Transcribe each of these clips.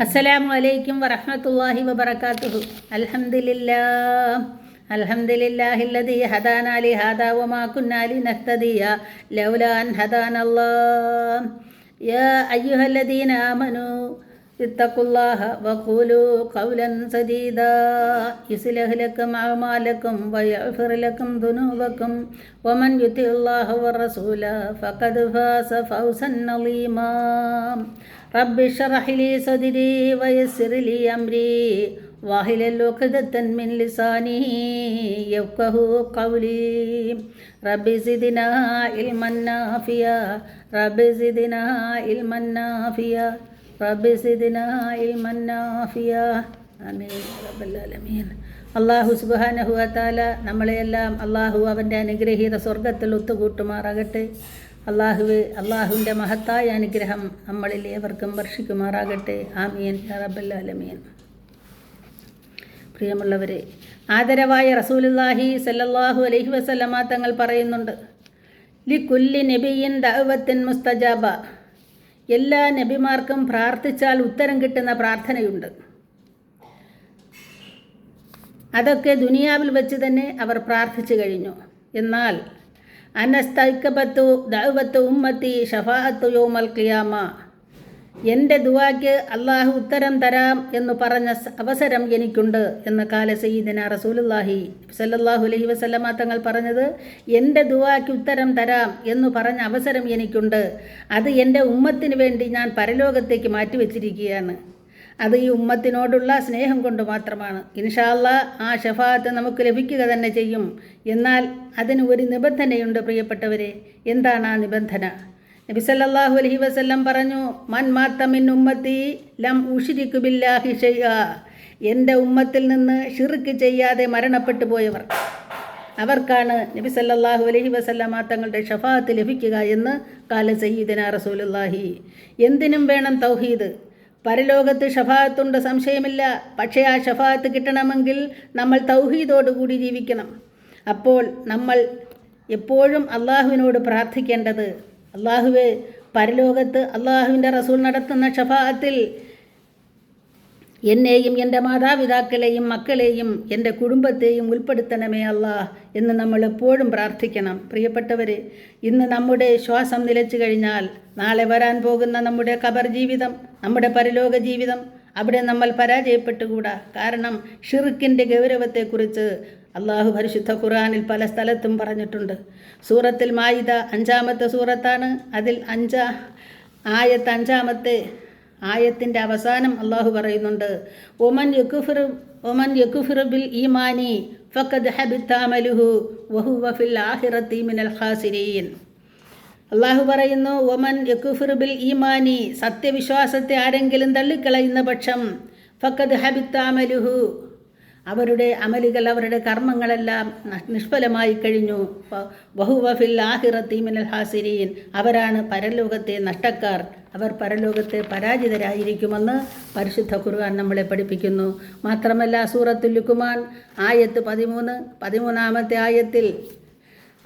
അസ്സലാമു അലൈക്കും വറഹ്മത്തുള്ളാഹി വബറകാതുഹു. അൽഹംദുലില്ലാഹില്ലദീ ഹദാനാ ലിഹാദാ വമാ കുന്നാ ലിനഹ്തദിയ ലൗലാ അൻ ഹദാനല്ലാഹ്. യാ അയ്യുഹല്ലദീന ആമനൂ ഇത്തഖുല്ലാഹ വഖൂലൂ ഖൗലൻ സദീദാ യുസ്ലിഹ് ലക്കും അഅമാലക്കും വയഗ്ഫിർ ലക്കും ദുനൂബക്കും വമൻ യുതിഇല്ലാഹ വറസൂല ഫഖദ് ഫാസ ഫൗസൻ അളീമാ. റബ്ബി ഇശ്റഹ് ലി സദ്രി വയസ്സിർ ലി അംരി വഹ്ലുൽ ഉഖ്ദതൻ മിൻ ലിസാനി യഫ്ഖഹു ഖൗലി. റബ്ബി സിദ്നാ ഇൽമൻ നാഫിയാ റബ്ബി സിദ്നാ ഇൽമൻ നാഫിയാ റബ്ബി സിദ്നാ ഇൽമൻ നാഫിയാ. ആമീൻ റബ്ബൽ ആലമീൻ. അല്ലാഹു സുബ്ഹാനഹു വ തആല നമ്മളെയെല്ലാം അല്ലാഹു അവൻ്റെ അനുഗ്രഹീത സ്വർഗത്തിൽ ഒത്തുകൂട്ടുമാറാകട്ടെ. അള്ളാഹുവിൻ്റെ മഹത്തായ അനുഗ്രഹം നമ്മളിൽ ഏവർക്കും വർഷിക്കുമാറാകട്ടെ. ആമീൻ യാ റബ്ബൽ ആലമീൻ. പ്രിയമുള്ളവരെ, ആദരവായ റസൂലുള്ളാഹി സല്ലല്ലാഹു അലൈഹി വസല്ലമ തങ്ങൾ പറയുന്നുണ്ട്, ലികുല്ലി നബിയിൻ ദഅവത്തിൻ മുസ്തജാബ. എല്ലാ നബിമാർക്കും പ്രാർത്ഥിച്ചാൽ ഉത്തരം കിട്ടുന്ന പ്രാർത്ഥനയുണ്ട്. അതൊക്കെ ദുനിയാവിൽ വെച്ച് തന്നെ അവർ പ്രാർത്ഥിച്ചു കഴിഞ്ഞു. എന്നാൽ അനസ്തൈക്കബത്തു ദഅവത്തു ഉമ്മത്തി ഷഫാഅത്തു യൗമൽ ഖിയാമ. എൻ്റെ ദുആക്ക് അള്ളാഹു ഉത്തരം തരാം എന്ന് പറഞ്ഞ അവസരം എനിക്കുണ്ട് എന്ന് കാല സയ്യിദന റസൂലുള്ളാഹി സല്ലല്ലാഹു അലൈഹി വസല്ലമ തങ്ങൾ പറഞ്ഞത്, എൻ്റെ ദുആക്ക് ഉത്തരം തരാം എന്ന് പറഞ്ഞ അവസരം എനിക്കുണ്ട്. അത് എൻ്റെ ഉമ്മത്തിന് വേണ്ടി ഞാൻ പരലോകത്തേക്ക് മാറ്റിവെച്ചിരിക്കുകയാണ്. അത് ഈ ഉമ്മത്തിനോടുള്ള സ്നേഹം കൊണ്ട് മാത്രമാണ്. ഇൻഷാ അല്ലാഹ് ആ ഷഫാഅത്ത് നമുക്ക് ലഭിക്കുക തന്നെ ചെയ്യും. എന്നാൽ അതിന് ഒരു നിബന്ധനയുണ്ട് പ്രിയപ്പെട്ടവരെ. എന്താണ് ആ നിബന്ധന? നബി സല്ലല്ലാഹു അലൈഹി വസല്ലം പറഞ്ഞു, മൻ മാത്ത മിൻ ഉമ്മത്തി ലം ഉശ്രിക് ബില്ലാഹി ഷൈഅ. എൻ്റെ ഉമ്മത്തിൽ നിന്ന് ശിർക്ക് ചെയ്യാതെ മരണപ്പെട്ടു പോയവർ, അവർക്കാണ് നബി സല്ലല്ലാഹു അലൈഹി വസല്ലം തങ്ങളുടെ ഷഫാഅത്ത് ലഭിക്കുക എന്ന് കാല സയ്യിദന റസൂലുള്ളാഹി. എന്തിനും വേണം തൗഹീദ്. പരലോകത്ത് ഷഫാഅത്തുണ്ട്, സംശയമില്ല. പക്ഷേ ആ ഷഫാഅത്ത് കിട്ടണമെങ്കിൽ നമ്മൾ തൗഹീദോടുകൂടി ജീവിക്കണം. അപ്പോൾ നമ്മൾ എപ്പോഴും അള്ളാഹുവിനോട് പ്രാർത്ഥിക്കേണ്ടത്, അള്ളാഹുവേ, പരലോകത്ത് അള്ളാഹുവിൻ്റെ റസൂൽ നടത്തുന്ന ഷഫാഅത്തിൽ എന്നെയും എൻ്റെ മാതാപിതാക്കളെയും മക്കളെയും എൻ്റെ കുടുംബത്തെയും ഉൾപ്പെടുത്തണമേ അല്ലാഹ് എന്ന് നമ്മൾ എപ്പോഴും പ്രാർത്ഥിക്കണം. പ്രിയപ്പെട്ടവരെ, ഇന്ന് നമ്മുടെ ശ്വാസം നിലച്ചു കഴിഞ്ഞാൽ നാളെ വരാൻ പോകുന്ന നമ്മുടെ ഖബർ ജീവിതം, നമ്മുടെ പരലോക ജീവിതം, അവിടെ നമ്മൾ പരാജയപ്പെട്ടുകൂടാ. കാരണം ഷിർക്കിൻ്റെ ഗൗരവത്തെക്കുറിച്ച് അള്ളാഹു പരിശുദ്ധ ഖുർആനിൽ പല സ്ഥലത്തും പറഞ്ഞിട്ടുണ്ട്. സൂറത്തുൽ മാഇദ 5-ാമത്തെ സൂറത്താണ്. അതിൽ 5-ാമത്തെ ആയത്തിൻ്റെ അവസാനം അള്ളാഹു പറയുന്നുണ്ട്, ഒമൻ യകുഫിർ ബിൽ ഈമാനി ഫഖദ് ഹബിത അമലുഹു വഹുവ ഫിൽ ആഖിറതി മിനൽ ഖാസിരീൻ. അള്ളാഹു പറയുന്നു, ഒമൻ യകുഫിർ ബിൽ ഈമാനി, സത്യവിശ്വാസത്തെ ആരെങ്കിലും തള്ളിക്കളയുന്ന പക്ഷം ഫഖദ് ഹബിത അമലുഹു, അവരുടെ അമലുകൾ, അവരുടെ കർമ്മങ്ങളെല്ലാം നിഷ്ഫലമായി കഴിഞ്ഞു. വഹുവ ഫിൽ ആഖിറതി മിനൽ ഖാസിരീൻ, അവരാണ് പരലോകത്തെ നഷ്ടക്കാർ, അവർ പരലോകത്തെ പരാജിതരായിരിക്കുമെന്ന് പരിശുദ്ധ ഖുർആൻ നമ്മളെ പഠിപ്പിക്കുന്നു. മാത്രമല്ല സൂറത്തുൽ ലുഖ്മാൻ ആയത്ത് 13-ാമത്തെ ആയത്തിൽ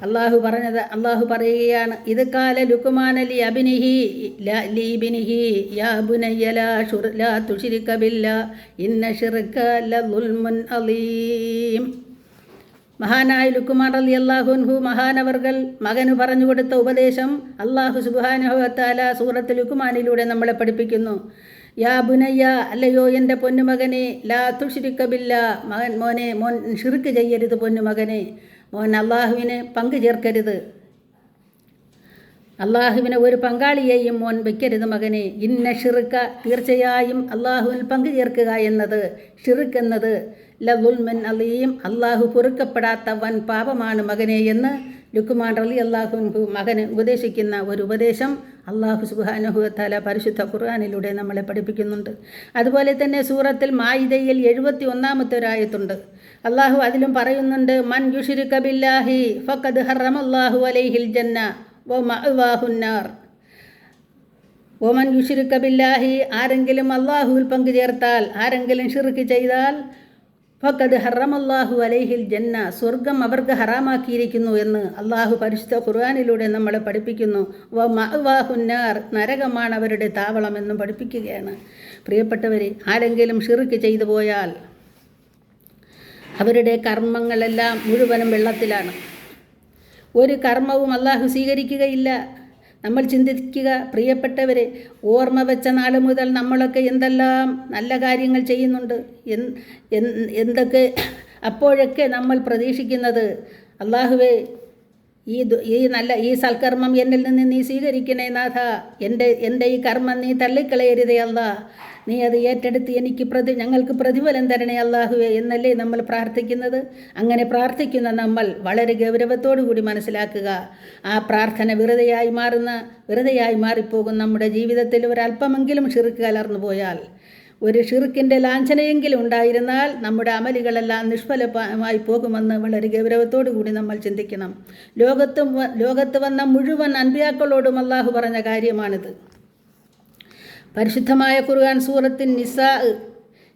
അള്ളാഹു പറയുകയാണ്, ഇത് കാല ലുഖ്മാൻ ലി ഇബ്നിഹി യാ ബുനയ്യ ലാ തുശ്രിക ബില്ലാഹ് ഇന്ന ശിർക ലദുൽമുൻ അളീം. മഹാനായ ലുഖ്മാൻ റളിയല്ലാഹു അൻഹു മഹാനവർകൾ മകന് പറഞ്ഞു കൊടുത്ത ഉപദേശം അല്ലാഹു സുബ്ഹാനഹു വ തആല സൂറത്തുൽ ലുഖ്മാനിലൂടെ നമ്മളെ പഠിപ്പിക്കുന്നു. യാ ബുനയ്യ, അല്ലയോ എൻ്റെ പൊന്നുമകനെ, ലാ തുശ്രിക ബില്ലാഹ്, മോൻ ഷിർക്ക് ചെയ്യരുത് പൊന്നുമകനെ. മോൻ അള്ളാഹുവിനെ പങ്കു ചേർക്കരുത്, അള്ളാഹുവിനെ ഒരു പങ്കാളിയെയും മോൻ വയ്ക്കരുത് മകനെ. ഇന്ന ഷിർക, തീർച്ചയായും അള്ളാഹുവിൽ പങ്കു ചേർക്കുക എന്നത്, ഷിർക്ക് എന്നത് ലദുൽമുൻ അളീം, അള്ളാഹു പൊറുക്കപ്പെടാത്ത വൻ പാപമാണ് മകനെ എന്ന് ലുഖ്മാൻ റളിയല്ലാഹു അൻഹു മകന് ഉപദേശിക്കുന്ന ഒരു ഉപദേശം അള്ളാഹു സുബ്ഹാനഹു വ തആല പരിശുദ്ധ ഖുർആനിലൂടെ നമ്മളെ പഠിപ്പിക്കുന്നുണ്ട്. അതുപോലെ തന്നെ സൂറത്തുൽ മാഇദയിൽ 71-ാമത്തെ ഒരു ആയത്തുണ്ട്. അള്ളാഹു അതിലും പറയുന്നുണ്ട്, മൻ യുശ്രിക ബില്ലാഹി ഫഖദ് ഹറമല്ലാഹു അലൈഹിൽ ജന്ന വ മഅവാഹുന്നാർ. ഒമൻ യുശ്രിക ബില്ലാഹി, ആരെങ്കിലും അള്ളാഹുവിൽ പങ്കു ചേർത്താൽ, ആരെങ്കിലും ഷിർക്ക് ചെയ്താൽ, ഫഖദ് ഹറമല്ലാഹു അലൈഹിൽ ജന്ന, സ്വർഗം അവർക്ക് ഹറാമാക്കിയിരിക്കുന്നു എന്ന് അള്ളാഹു പരിശുദ്ധ ഖുർആനിലൂടെ നമ്മളെ പഠിപ്പിക്കുന്നു. വ മഅവാഹുന്നാർ, നരകമാണ് അവരുടെ താവളം എന്നും പഠിപ്പിക്കുകയാണ്. പ്രിയപ്പെട്ടവരെ, ആരെങ്കിലും ഷിർക്ക് ചെയ്തു പോയാൽ അവരുടെ കർമ്മങ്ങളെല്ലാം മുഴുവനും വെള്ളത്തിലാണ്. ഒരു കർമ്മവും അള്ളാഹു സ്വീകരിക്കുകയില്ല. നമ്മൾ ചിന്തിക്കുക പ്രിയപ്പെട്ടവരെ, ഓർമ്മ വെച്ച നാൾ മുതൽ നമ്മളൊക്കെ എന്തെല്ലാം നല്ല കാര്യങ്ങൾ ചെയ്യുന്നുണ്ട്. എന്തൊക്കെ അപ്പോഴൊക്കെ നമ്മൾ പ്രതീക്ഷിക്കുന്നത്, അള്ളാഹുവേ ഈ സൽക്കർമ്മം എന്നിൽ നിന്ന് നീ സ്വീകരിക്കണേ നാഥ, എൻ്റെ ഈ കർമ്മം നീ തള്ളിക്കളയരുതേ അല്ലാ, നീ അത് ഏറ്റെടുത്ത് ഞങ്ങൾക്ക് പ്രതിഫലം തരണേ അല്ലാഹുവേ എന്നല്ലേ നമ്മൾ പ്രാർത്ഥിക്കുന്നത്. അങ്ങനെ പ്രാർത്ഥിക്കുന്ന നമ്മൾ വളരെ ഗൗരവത്തോടു കൂടി മനസ്സിലാക്കുക, ആ പ്രാർത്ഥന വെറുതെയായി മാറിപ്പോകും. നമ്മുടെ ജീവിതത്തിൽ ഒരല്പമെങ്കിലും ഷിർക്ക് കലർന്നു പോയാൽ, ഒരു ഷിർക്കിൻ്റെ ലാഞ്ചനയെങ്കിലും ഉണ്ടായിരുന്നാൽ നമ്മുടെ അമലുകളെല്ലാം നിഷ്ഫലമായി പോകുമെന്ന് വളരെ ഗൗരവത്തോടു കൂടി നമ്മൾ ചിന്തിക്കണം. ലോകത്ത് വന്ന മുഴുവൻ അൻബിയാക്കളോടും അല്ലാഹു പറഞ്ഞ കാര്യമാണിത്. പരിശുദ്ധമായ ഖുർആൻ സൂറത്തിൻ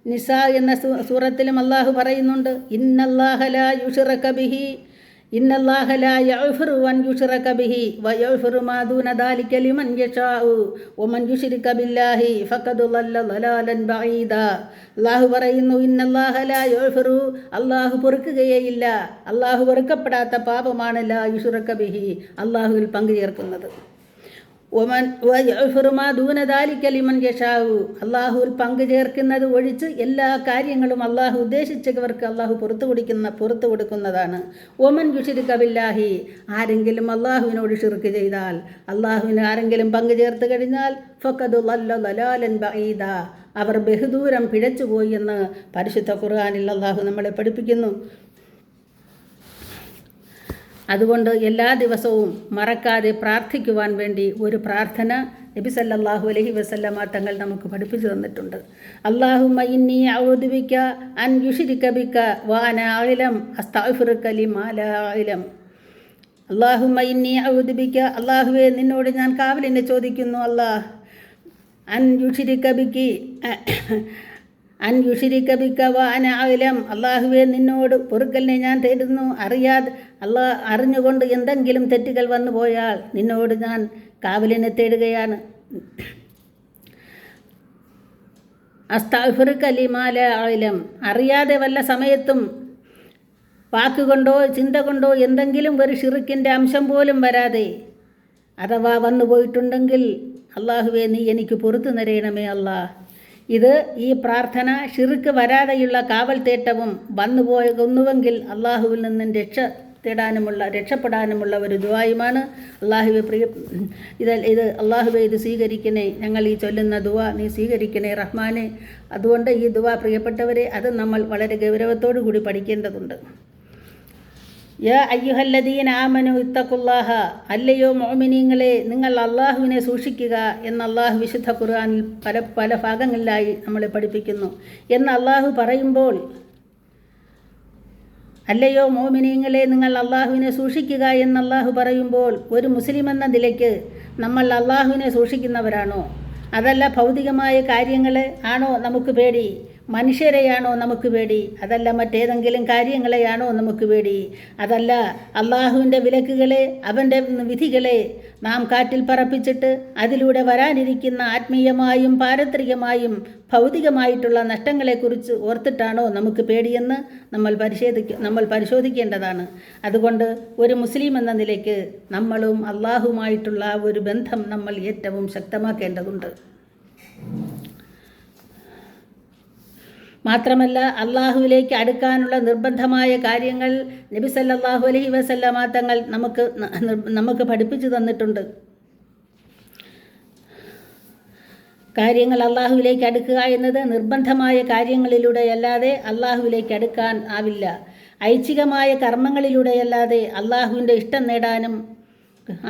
നിസാ എന്ന സൂറത്തിലും അല്ലാഹു പറയുന്നുണ്ട്, ഇന്നല്ലാഹ ലാ യുശ്റക ബിഹി ഇന്നല്ലാഹ ലാ യഗ്ഫിറു അൻ യുശ്റക ബിഹി വയഗ്ഫിറു മാ ദൂന ദാലിക ലിമൻ യശാഉ വമൻ യുശ്രിക ബില്ലാഹി ഫഖദ് ളല്ല ളലാലൻ ബഈദാ. അല്ലാഹു പറയുന്നു, ഇന്നല്ലാഹ ലാ യഗ്ഫിറു, അല്ലാഹു പൊറുക്കുകയില്ല, അല്ലാഹു വെറുക്കപ്പെടാത്ത പാപമാണ് ലാ യുശ്റക ബിഹി, അല്ലാഹുവിൽ പങ്കുചേർക്കുന്നത്. അള്ളാഹുവിൽ പങ്കു ചേർക്കുന്നത് ഒഴിച്ച് എല്ലാ കാര്യങ്ങളും അള്ളാഹു ഉദ്ദേശിച്ചവർക്ക് അള്ളാഹു പുറത്തു കൊടുക്കുന്നതാണ്. ഒമൻ യുശ്രിക ബില്ലാഹി, ആരെങ്കിലും അള്ളാഹുവിനോട് ഷിർക്ക് ചെയ്താൽ, അള്ളാഹുവിന് ആരെങ്കിലും പങ്കു ചേർത്ത് കഴിഞ്ഞാൽ ഫഖദ് ളല്ല ളലാലൻ ബഈദാ, അവർ ബഹുദൂരം പിഴച്ചുപോയി എന്ന് പരിശുദ്ധ ഖുർആനിൽ അള്ളാഹു നമ്മളെ പഠിപ്പിക്കുന്നു. അതുകൊണ്ട് എല്ലാ ദിവസവും മറക്കാതെ പ്രാർത്ഥിക്കുവാൻ വേണ്ടി ഒരു പ്രാർത്ഥന നബി സല്ലല്ലാഹു അലൈഹി വസല്ലമ തങ്ങൾ നമുക്ക് പഠിപ്പിച്ചു തന്നിട്ടുണ്ട്. അല്ലാഹുമ്മ ഇന്നി അഊദു ബിക അൻ യുശ്രിക ബിക വ അന അഅലം അസ്തഗ്ഫിറുക ലിമാ ലാ അഅലം. അല്ലാഹുമ്മ ഇന്നി അഊദു ബിക, അല്ലാഹുവേ നിന്നോട് ഞാൻ കാവലിനെ ചോദിക്കുന്നു. അൻ യുശ്രിക ബിക വ അന അഅലം, അല്ലാഹുവേ നിന്നോട് പൊറുക്കലിനെ ഞാൻ തേടുന്നു. അറിഞ്ഞുകൊണ്ട് എന്തെങ്കിലും തെറ്റുകൾ വന്നു പോയാൽ നിന്നോട് ഞാൻ കാവലിനെ തേടുകയാണ്. അസ്തഗ്ഫിറുക ലിമാ ലാ അഅലം, അറിയാതെ വല്ല സമയത്തും വാക്കുകൊണ്ടോ ചിന്ത കൊണ്ടോ എന്തെങ്കിലും ഒരു ഷിർക്കിൻ്റെ അംശം പോലും വരാതെ അഥവാ വന്നു പോയിട്ടുണ്ടെങ്കിൽ അല്ലാഹുവേ നീ എനിക്ക് പുറത്തു തരയണമേ അല്ലാ. ഈ പ്രാർത്ഥന ഷിർക്ക് വരാതെയുള്ള കാവൽ തേട്ടവും വന്നുപോകുന്നുവെങ്കിൽ അള്ളാഹുവിൽ നിന്നും രക്ഷപ്പെടാനുമുള്ള ഒരു ദുആയുമാണ്. അള്ളാഹുവേ ഇത് സ്വീകരിക്കണേ, ഞങ്ങൾ ഈ ചൊല്ലുന്ന ദുആ നീ സ്വീകരിക്കണേ റഹ്മാനെ. അതുകൊണ്ട് ഈ ദുആ പ്രിയപ്പെട്ടവരെ, അത് നമ്മൾ വളരെ ഗൗരവത്തോടു കൂടി പഠിക്കേണ്ടതുണ്ട്. യാ അയ്യുഹല്ലദീന ആമനു ഇത്തഖുല്ലാഹ, അല്ലയോ മുഅ്മിനീങ്ങളെ നിങ്ങൾ അള്ളാഹുവിനെ സൂക്ഷിക്കുക എന്ന് അള്ളാഹു വിശുദ്ധ ഖുർആനിൽ പല ഭാഗങ്ങളിലായി നമ്മളെ പഠിപ്പിക്കുന്നു. എന്ന് അള്ളാഹു പറയുമ്പോൾ, അല്ലയോ മുഅ്മിനീങ്ങളെ നിങ്ങൾ അള്ളാഹുവിനെ സൂക്ഷിക്കുക എന്ന് അള്ളാഹു പറയുമ്പോൾ, ഒരു മുസ്ലിം എന്ന നിലയ്ക്ക് നമ്മൾ അള്ളാഹുവിനെ സൂക്ഷിക്കുന്നവരാണോ? അതല്ല ഭൗതികമായ കാര്യങ്ങളെ ആണോ നമുക്ക് പേടി? മനുഷ്യരെയാണോ നമുക്ക് പേടി? അതല്ല മറ്റേതെങ്കിലും കാര്യങ്ങളെയാണോ നമുക്ക് പേടി? അതല്ല അള്ളാഹുവിൻ്റെ വിലക്കുകളെ, അവൻ്റെ വിധികളെ നാം കാറ്റിൽ പറപ്പിച്ചിട്ട് അതിലൂടെ വരാനിരിക്കുന്ന ആത്മീയമായും പാരത്രികമായും ഭൗതികമായിട്ടുള്ള നഷ്ടങ്ങളെക്കുറിച്ച് ഓർത്തിട്ടാണോ നമുക്ക് പേടിയെന്ന് നമ്മൾ പരിശോധിക്കേണ്ടതാണ്. അതുകൊണ്ട് ഒരു മുസ്ലിം എന്ന നിലയ്ക്ക് നമ്മളും അള്ളാഹുമായിട്ടുള്ള ഒരു ബന്ധം നമ്മൾ ഏറ്റവും ശക്തമാക്കേണ്ടതുണ്ട്. മാത്രമല്ല അള്ളാഹുവിലേക്ക് അടുക്കാനുള്ള നിർബന്ധമായ കാര്യങ്ങൾ നബി സല്ലല്ലാഹു അലൈഹി വസല്ലമ തങ്ങൾ നമുക്ക് പഠിപ്പിച്ചു തന്നിട്ടുണ്ട്. കാര്യങ്ങൾ അള്ളാഹുവിലേക്ക് അടുക്കുക എന്നത് നിർബന്ധമായ കാര്യങ്ങളിലൂടെയല്ലാതെ അള്ളാഹുവിലേക്ക് അടുക്കാൻ ആവില്ല. ഐച്ഛികമായ കർമ്മങ്ങളിലൂടെയല്ലാതെ അള്ളാഹുവിൻ്റെ ഇഷ്ടം നേടാനും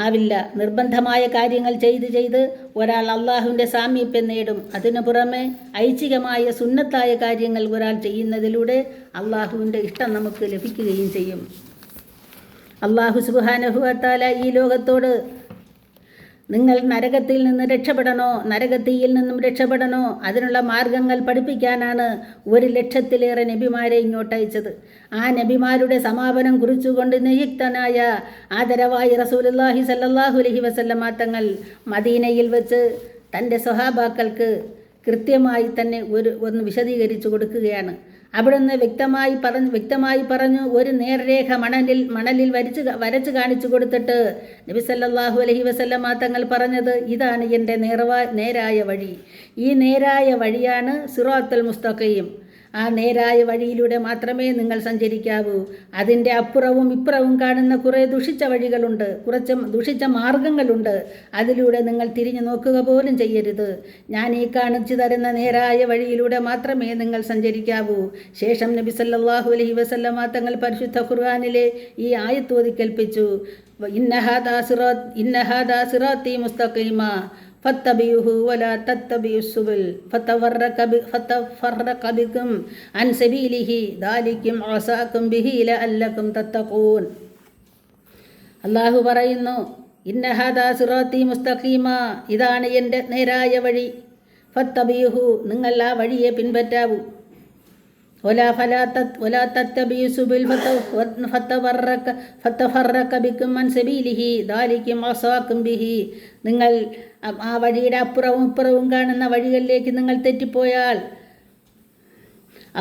ആവില്ല. നിർബന്ധമായ കാര്യങ്ങൾ ചെയ്ത് ഒരാൾ അള്ളാഹുവിൻ്റെ സാമീപ്യം നേടും. അതിനു പുറമെ ഐച്ഛികമായ സുന്നത്തായ കാര്യങ്ങൾ ഒരാൾ ചെയ്യുന്നതിലൂടെ അള്ളാഹുവിൻ്റെ ഇഷ്ടം നമുക്ക് ലഭിക്കുകയും ചെയ്യും. അള്ളാഹു സുബ്ഹാനഹു വ തആല ഈ ലോകത്തോട് നിങ്ങൾ നരകത്തിൽ നിന്ന് രക്ഷപ്പെടണോ, നരകത്തീയിൽ നിന്നും രക്ഷപ്പെടണോ, അതിനുള്ള മാർഗങ്ങൾ പഠിപ്പിക്കാനാണ് 1,00,000-ലേറെ നബിമാരെ ഇങ്ങോട്ടയച്ചത്. ആ നബിമാരുടെ സമാപനം കുറിച്ചുകൊണ്ട് നിയുക്തനായ ആദരവായി റസൂലുള്ളാഹി സ്വല്ലല്ലാഹു അലൈഹി വസല്ലമ തങ്ങൾ മദീനയിൽ വെച്ച് തൻ്റെ സ്വഹാബാക്കൾക്ക് കൃത്യമായി തന്നെ ഒന്ന് വിശദീകരിച്ചു കൊടുക്കുകയാണ്. അവിടുന്ന് വ്യക്തമായി പറഞ്ഞു ഒരു നേർരേഖ മണലിൽ വരച്ച് കാണിച്ചു കൊടുത്തിട്ട് നബി സല്ലല്ലാഹു അലൈഹി വസല്ലമ തങ്ങൾ പറഞ്ഞത്, ഇതാണ് എൻ്റെ നേരായ വഴി. ഈ നേരായ വഴിയാണ് സിറാത്തുൽ മുസ്തഖീം. ആ നേരായ വഴിയിലൂടെ മാത്രമേ നിങ്ങൾ സഞ്ചരിക്കാവൂ. അതിൻ്റെ അപ്പുറവും ഇപ്പുറവും കാണുന്ന കുറേ ദുഷിച്ച വഴികളുണ്ട്, കുറച്ച് ദുഷിച്ച മാർഗങ്ങളുണ്ട്. അതിലൂടെ നിങ്ങൾ തിരിഞ്ഞു നോക്കുക പോലും ചെയ്യരുത്. ഞാൻ ഈ കാണിച്ചു തരുന്ന നേരായ വഴിയിലൂടെ മാത്രമേ നിങ്ങൾ സഞ്ചരിക്കാവൂ. ശേഷം നബി സല്ലല്ലാഹു അലൈഹി വസല്ലമ തങ്ങൾ പരിശുദ്ധ ഖുർആനിലെ ഈ ആയത്ത് ഓതി കേൾപ്പിച്ചു. ഇന്ന ഹാദാ സിറാത്തി മുസ്തഖീമ ഫത്തബിഉഹു വലാ തത്തബിഉസ് സുബുൽ ഫതഫറഖ ബികും അൻ സബീലിഹി ദാലികും അസാകും ബിഹി ലഅല്ലകും തത്തഖൂൻ. അല്ലാഹു പറയുന്നു, ഇന്ന ഹാദാ സിറാത്തി മുസ്തഖീമ, ഇതാണ് എൻ്റെ നേരായ വഴി. ഫത്തബിഉഹു, നിങ്ങൾ ആ വഴിയെ പിൻപറ്റാവൂ. വലാ തത്തബിഉസ് സുബുൽ ഫതഫറഖ ബികും അൻ സബീലിഹി ദാലികും അസാകും ബിഹി, നിങ്ങൾ ആ വഴിയുടെ അപ്പുറവും ഇപ്പുറവും കാണുന്ന വഴികളിലേക്ക് നിങ്ങൾ തെറ്റിപ്പോയാൽ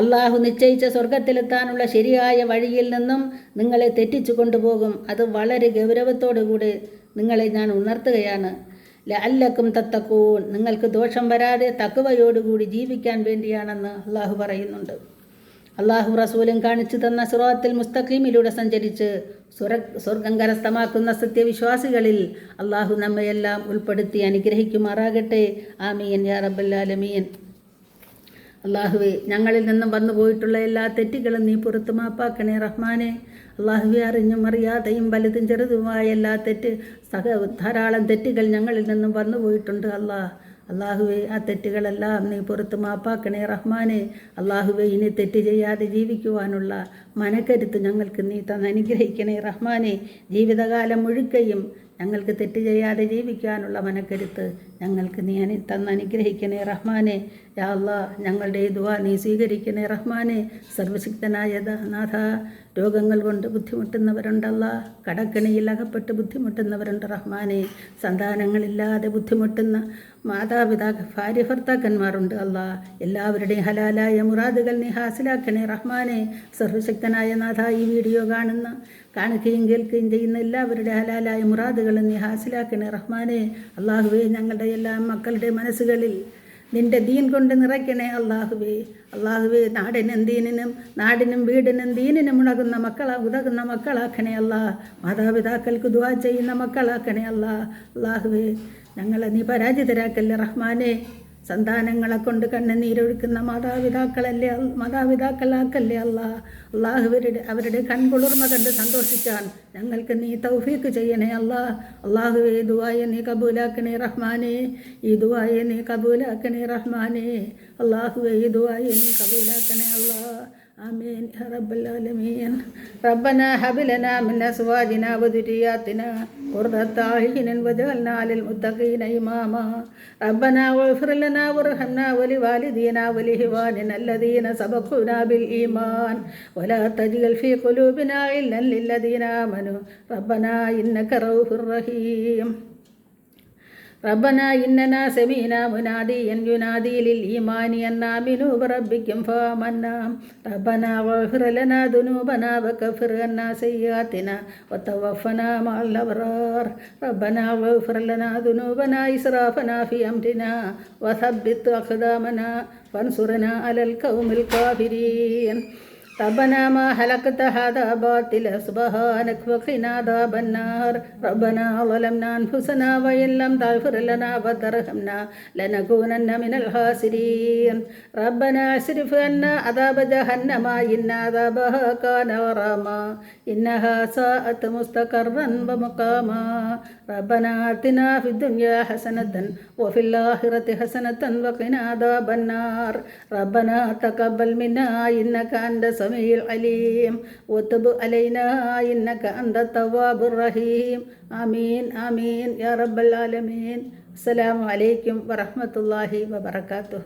അള്ളാഹു നിശ്ചയിച്ച സ്വർഗത്തിലെത്താനുള്ള ശരിയായ വഴിയിൽ നിന്നും നിങ്ങളെ തെറ്റിച്ചു കൊണ്ടുപോകും. അത് വളരെ ഗൗരവത്തോടുകൂടി നിങ്ങളെ ഞാൻ ഉണർത്തുകയാണ്. ലഅല്ലക്കും തത്തഖൂൻ, നിങ്ങൾക്ക് ദോഷം വരാതെ തഖ്വയോടുകൂടി ജീവിക്കാൻ വേണ്ടിയാണെന്ന് അള്ളാഹു പറയുന്നുണ്ട്. അള്ളാഹു റസൂലും കാണിച്ചു തന്ന സിറാത്തുൽ മുസ്തഖീമിലൂടെ സഞ്ചരിച്ച് സ്വർഗം കരസ്ഥമാക്കുന്ന സത്യവിശ്വാസികളിൽ അള്ളാഹു നമ്മയെല്ലാം ഉൾപ്പെടുത്തി അനുഗ്രഹിക്കുമാറാകട്ടെ. ആമീൻ യാ റബ്ബൽ ആലമീൻ. അള്ളാഹുവേ, ഞങ്ങളിൽ നിന്നും വന്നു പോയിട്ടുള്ള എല്ലാ തെറ്റുകളും നീ പുറത്തു മാപ്പാക്കണേ റഹ്മാനെ. അള്ളാഹുവെ, അറിഞ്ഞും അറിയാതെയും വലുതും ചെറുതുമായ എല്ലാ ധാരാളം തെറ്റുകൾ ഞങ്ങളിൽ നിന്നും വന്നു പോയിട്ടുണ്ട് അള്ളാഹുവെ, ആ തെറ്റുകളെല്ലാം നീ പുറത്ത് മാപ്പാക്കണേ റഹ്മാനെ. അള്ളാഹുവെ, ഇനി തെറ്റ് ചെയ്യാതെ ജീവിക്കുവാനുള്ള മനക്കരുത്ത് ഞങ്ങൾക്ക് നീ അനുഗ്രഹിക്കണേ റഹ്മാനെ. ജീവിതകാലം മുഴുക്കയും ഞങ്ങൾക്ക് തെറ്റ് ചെയ്യാതെ ജീവിക്കാനുള്ള മനക്കരുത്ത് ഞങ്ങൾക്ക് നീ അനുഗ്രഹിക്കണേ റഹ്മാനെ. യാ അല്ലാഹ്, ഞങ്ങളുടെ ഈ ദുആ നീ സ്വീകരിക്കണേ റഹ്മാനെ. സർവശക്തനായ നാഥ, രോഗങ്ങൾ കൊണ്ട് ബുദ്ധിമുട്ടുന്നവരുണ്ടല്ല, കടക്കണിയിൽ അകപ്പെട്ട് ബുദ്ധിമുട്ടുന്നവരുണ്ട് റഹ്മാനെ. സന്താനങ്ങളില്ലാതെ ബുദ്ധിമുട്ടുന്ന ഭാര്യ ഭർത്താക്കന്മാരുണ്ട് എല്ലാവരുടെയും ഹലാലായ മുറാദുകൾ നീ ഹാസിലാക്കണേ റഹ്മാനെ. സർവശക്തനായ നാഥ, ഈ വീഡിയോ കാണുകയും കേൾക്കുകയും ചെയ്യുന്ന എല്ലാവരുടെ ഹലാലായ മുറാദുകൾ നീ ഹാസിലാക്കണേ റഹ്മാനെ. അള്ളാഹുവേ, ഞങ്ങളുടെ എല്ലാ മക്കളുടെ മനസ്സുകളിൽ നിന്റെ ദീൻ കൊണ്ട് നിറയ്ക്കണേ അള്ളാഹുവേ. നാടിനും വീടിനും ദീനിനും ഉതകുന്ന മക്കളാക്കണേ മാതാപിതാക്കൾക്ക് ദുആ ചെയ്യുന്ന മക്കളാക്കണേ അള്ളാഹുവേ. ഞങ്ങളെ നീ പരാജിതരാക്കല്ലേ റഹ്മാനെ. സന്താനങ്ങളെ കൊണ്ട് കണ്ണുനീരൊഴുക്കുന്ന മാതാപിതാക്കളാക്കല്ലേ അവരുടെ കൺകുളിർമ കണ്ട് സന്തോഷിക്കാൻ ഞങ്ങൾക്ക് നീ തൗഫീക്ക് ചെയ്യണേ അള്ളാഹുവേ. ദുആയെ നീ കബൂലാക്കണേ റഹ്മാനെ. ഈ ദുആയെ നീ കബൂലാക്കണേ റഹ്മാനെ. അള്ളാഹുവേ, ഈ ദുആയെ നീ കബൂലാക്കണേ آمين يا رب العالمين. ربنا هب لنا من أزواجنا وذرياتنا قرة أعين واجعلنا للمتقين إماما. ربنا واغفر لنا وارحمنا ولوالدينا ولإخواننا الذين سبقونا بالإيمان ولا تجعل في قلوبنا غلا للذين آمنوا ربنا إنك رؤوف رحيم. ربنا إننا سمعنا مناديا ينادي للإيمان أن آمنوا بربكم فآمنا. ربنا واغفر لنا ذنوبنا وكفر عنا سيئاتنا وتوفنا مع الأبرار. ربنا واغفر لنا ذنوبنا إسرافنا في أمرنا وثبت أقدامنا وانصرنا على القوم الكافرين. ربنا ما خلقت هذا باطلا سبحانك وقنا عذاب النار. ربنا ظلمنا أنفسنا وإن لم تغفر لنا وترحمنا لنكونن من الخاسرين. ربنا اصرف عنا عذاب جهنم إن عذابها كان غراما إنها ساءت مستقرا ومقاما. ربنا آتنا في الدنيا حسنة وفي الآخرة حسنة وقنا عذاب النار. ربنا تقبل منا إنك أنت السميع العليم وتب علينا إنك أنت التواب الرحيم. آمين آمين يا رب العالمين. السلام عليكم ورحمة الله وبركاته.